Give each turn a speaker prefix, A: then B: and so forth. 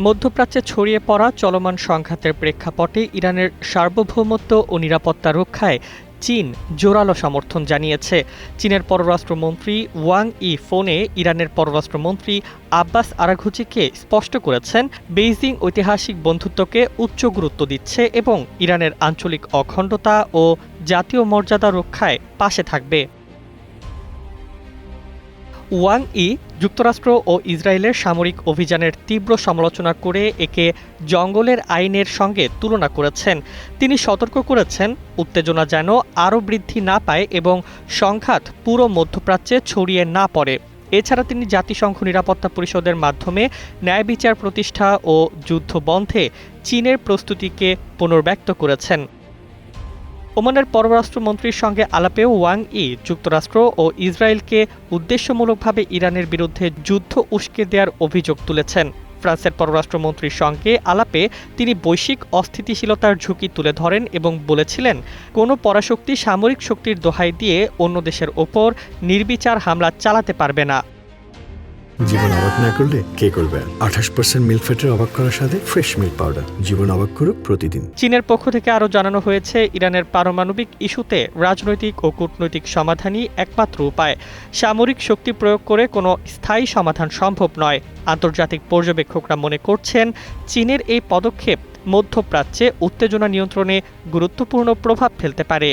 A: মধ্যপ্রাচ্যে ছড়িয়ে পড়া চলমান সংঘাতের প্রেক্ষাপটে ইরানের সার্বভৌমত্ব ও নিরাপত্তা রক্ষায় চীন জোরালো সমর্থন জানিয়েছে। চীনের পররাষ্ট্রমন্ত্রী ওয়াং ই ফোনে ইরানের পররাষ্ট্রমন্ত্রী আব্বাস আরাঘচিকে স্পষ্ট করেছেন, বেইজিং ঐতিহাসিক বন্ধুত্বকে উচ্চ গুরুত্ব দিচ্ছে এবং ইরানের আঞ্চলিক অখণ্ডতা ও জাতীয় মর্যাদা রক্ষায় পাশে থাকবে। ওয়াং ই যুক্তরাষ্ট্র ও ইসরায়েলের সামরিক অভিযানের তীব্র সমালোচনা করে একে জঙ্গলের আইনের সঙ্গে তুলনা করেছেন। তিনি সতর্ক করেছেন, উত্তেজনা যেন আরও বৃদ্ধি না পায় এবং সংঘাত পুরো মধ্যপ্রাচ্যে ছড়িয়ে না পড়ে। এছাড়া তিনি জাতিসংঘ নিরাপত্তা পরিষদের মাধ্যমে ন্যায় বিচার প্রতিষ্ঠা ও যুদ্ধ বন্ধে চীনের প্রস্তুতিকে পুনর্ব্যক্ত করেছেন। ওমানের পররাষ্ট্রমন্ত্রীর সঙ্গে আলাপেও ওয়াং ই যুক্তরাষ্ট্র ও ইসরায়েলকে উদ্দেশ্যমূলকভাবে ইরানের বিরুদ্ধে যুদ্ধ উস্কে দেওয়ার অভিযোগ তুলেছেন। ফ্রান্সের পররাষ্ট্রমন্ত্রীর সঙ্গে আলাপে তিনি বৈশ্বিক অস্থিতিশীলতার ঝুঁকি তুলে ধরেন এবং বলেছিলেন, কোনো পরাশক্তি সামরিক শক্তির দোহাই দিয়ে অন্য দেশের ওপর নির্বিচার হামলা চালাতে পারবে না।
B: জীবন অবাক না করলে কে করবে? 28% মিল্ক ফ্যাটের অবাক করার সাথে ফ্রেশ মিল্ক পাউডার। জীবন অবাক করুক প্রতিদিন।
A: চীনের পক্ষ থেকে আরও জানানো হয়েছে, ইরানের পারমাণবিক ইস্যুতে রাজনৈতিক ও কূটনৈতিক সমাধানই একমাত্র উপায়। সামরিক শক্তি প্রয়োগ করে কোনো স্থায়ী সমাধান সম্ভব নয়। আন্তর্জাতিক পর্যবেক্ষকরা মনে করছেন, চীনের এই পদক্ষেপ মধ্যপ্রাচ্যে উত্তেজনা নিয়ন্ত্রণে গুরুত্বপূর্ণ প্রভাব ফেলতে পারে।